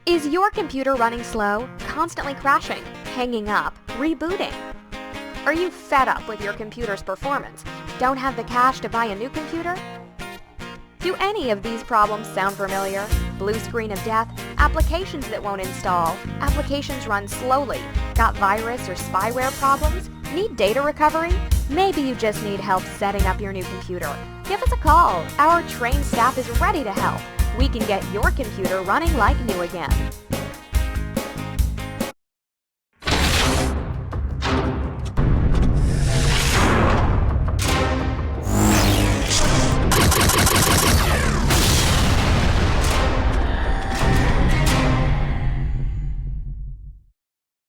Is your computer running slow, constantly crashing, hanging up, rebooting? Are you fed up with your computer's performance? Don't have the cash to buy a new computer? Do any of these problems sound familiar? Blue screen of death, applications that won't install, applications run slowly, got virus or spyware problems, need data recovery? Maybe you just need help setting up your new computer. Give us a call. Our trained staff is ready to help. We can get your computer running like new again.